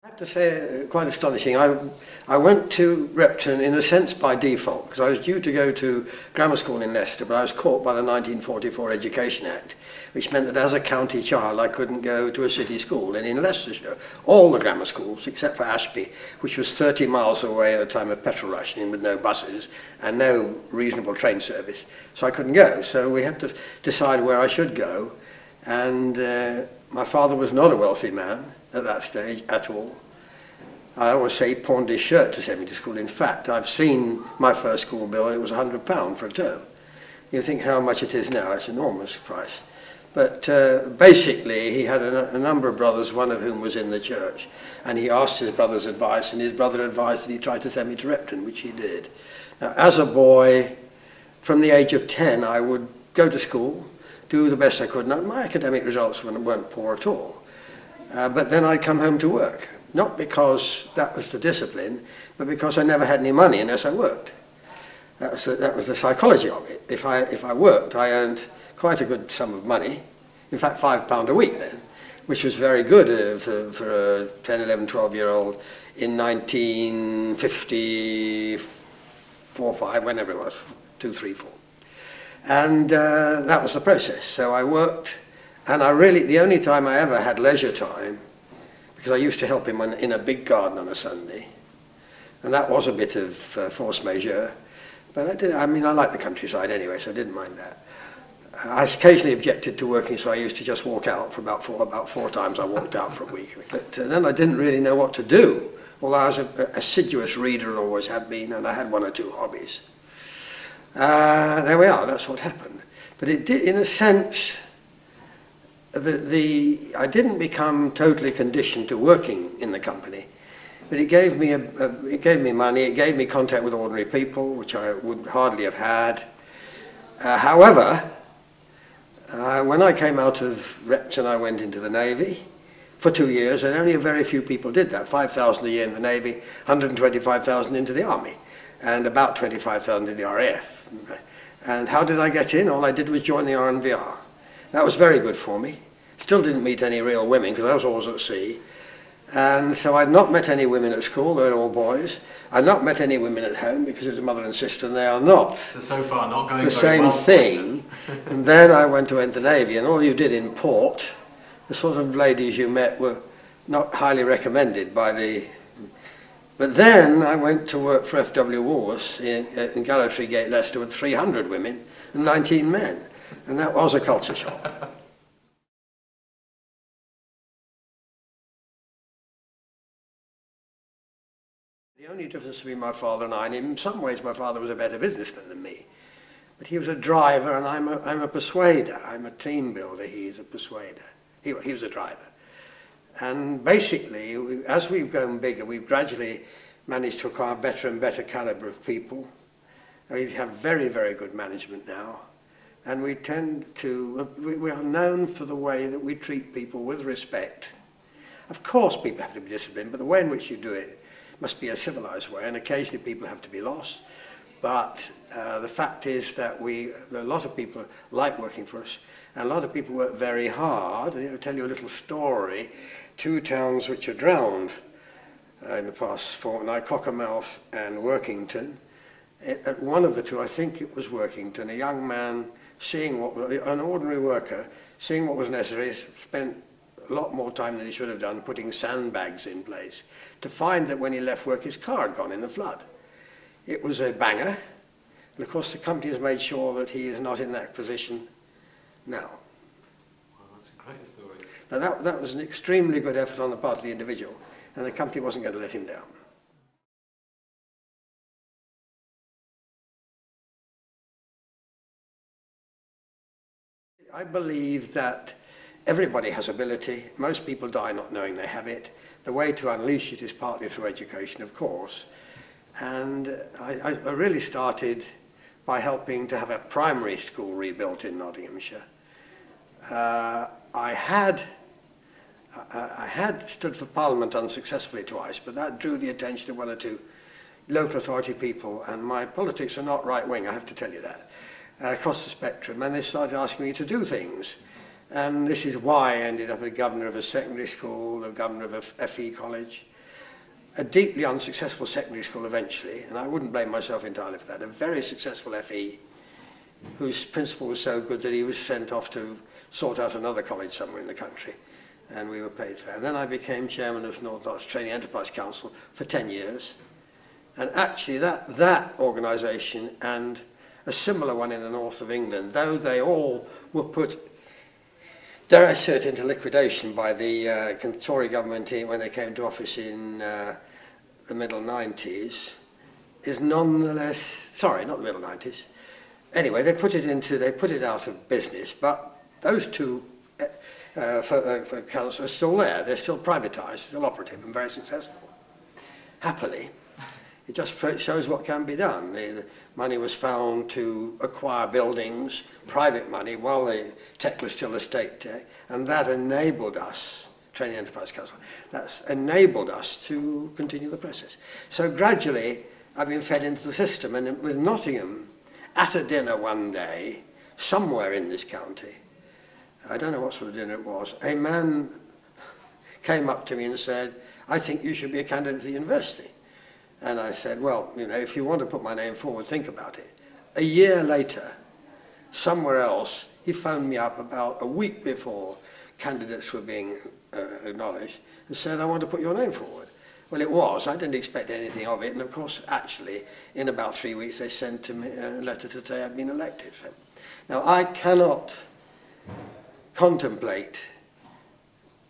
I have to say, quite astonishing. I went to Repton in a sense by default, because I was due to go to grammar school in Leicester, but I was caught by the 1944 Education Act, which meant that as a county child I couldn't go to a city school. And in Leicestershire, all the grammar schools, except for Ashby, which was 30 miles away at a time of petrol rationing with no buses and no reasonable train service, so I couldn't go. So we had to decide where I should go, and my father was not a wealthy man at that stage at all. I always say he pawned his shirt to send me to school. In fact, I've seen my first school bill and it was £100 for a term. You think how much it is now, it's an enormous price. But basically he had a number of brothers, one of whom was in the church, and he asked his brother's advice, and his brother advised that he tried to send me to Repton, which he did. Now, as a boy, from the age of 10, I would go to school, do the best I could. Now, my academic results weren't poor at all. But then I'd come home to work, not because that was the discipline, but because I never had any money unless I worked. That was the psychology of it. If I worked, I earned quite a good sum of money, in fact £5 a week then, which was very good for a 10, 11, 12-year-old in 1954, 5, whenever it was, 2, 3, 4. And that was the process. So I worked. And the only time I ever had leisure time, because I used to help him in a big garden on a Sunday, and that was a bit of force majeure, but I like the countryside anyway, so I didn't mind that. I occasionally objected to working, so I used to just walk out for about four times I walked out for a week. But then I didn't really know what to do, although I was an assiduous reader and always have been, and I had one or two hobbies. There we are, that's what happened. But it did, in a sense, I didn't become totally conditioned to working in the company, but it gave me money, it gave me contact with ordinary people, which I would hardly have had. However, when I came out of Repton, I went into the Navy for 2 years, and only a very few people did that. 5,000 a year in the Navy, 125,000 into the Army, and about 25,000 in the RAF. And how did I get in? All I did was join the RNVR. That was very good for me. Still didn't meet any real women because I was always at sea. And so I'd not met any women at school, they were all boys. I'd not met any women at home because it was a mother and sister, and they are not. So far not going the very same well. thing. And then I went to enter the Navy, and all you did in port, the sort of ladies you met were not highly recommended by the... But then I went to work for FW Woolworth in Gallantry Gate, Leicester, with 300 women and 19 men. And that was a culture shock. The only difference between my father and I, and in some ways my father was a better businessman than me, but he was a driver and I'm a persuader. I'm a team builder, he's a persuader. He was a driver. And basically, as we've grown bigger, we've gradually managed to acquire better and better calibre of people. We have very, very good management now. And we are known for the way that we treat people with respect. Of course people have to be disciplined, but the way in which you do it must be a civilized way, and occasionally people have to be lost. But the fact is that a lot of people like working for us, and a lot of people work very hard. I'll tell you a little story. 2 towns which are drowned in the past fortnight, Cockermouth and Workington. At one of the two, I think it was Workington, a young man an ordinary worker, seeing what was necessary, spent a lot more time than he should have done putting sandbags in place, to find that when he left work his car had gone in the flood. It was a banger, and of course the company has made sure that he is not in that position now. Well, that's a great story. Now that was an extremely good effort on the part of the individual, and the company wasn't going to let him down. I believe that everybody has ability. Most people die not knowing they have it. The way to unleash it is partly through education, of course. And I really started by helping to have a primary school rebuilt in Nottinghamshire. I had stood for Parliament unsuccessfully twice, but that drew the attention of 1 or 2 local authority people, and my politics are not right-wing, I have to tell you that. Across the spectrum, and they started asking me to do things. And this is why I ended up as governor of a secondary school, the governor of a FE college, a deeply unsuccessful secondary school eventually, and I wouldn't blame myself entirely for that, a very successful FE, whose principal was so good that he was sent off to sort out another college somewhere in the country, and we were paid for it. And then I became chairman of North Notts Trainee Enterprise Council for 10 years, and actually that organisation and a similar one in the north of England, though they all were put, dare I say it, into liquidation by the Tory government when they came to office in the middle 90s, is nonetheless, sorry, not the middle 90s. Anyway, they put it out of business, but those two for council are still there. They're still privatised, still operative and very successful. Happily, it just shows what can be done. The money was found to acquire buildings, private money, while the tech was still a state tech, and that enabled us, Trainee Enterprise Council, that's enabled us to continue the process. So gradually, I've been fed into the system, and with Nottingham, at a dinner one day, somewhere in this county, I don't know what sort of dinner it was, a man came up to me and said, "I think you should be a candidate at the university." And I said, "Well, you know, if you want to put my name forward, think about it." A year later, somewhere else, he phoned me up about a week before candidates were being acknowledged and said, "I want to put your name forward." Well, it was. I didn't expect anything of it. And of course, actually, in about 3 weeks, they sent to me a letter to say I'd been elected. So, now, I cannot contemplate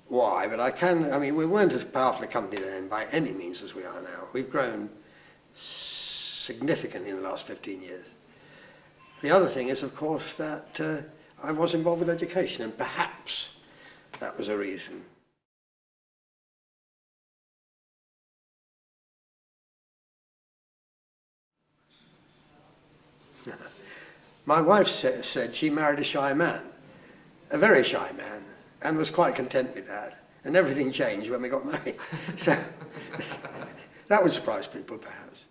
why, but I can. I mean, we weren't as powerful a company then by any means as we are now. We've grown significantly in the last 15 years. The other thing is, of course, that I was involved with education, and perhaps that was a reason. My wife said she married a shy man, a very shy man, and was quite content with that. And everything changed when we got married. So that would surprise people, perhaps.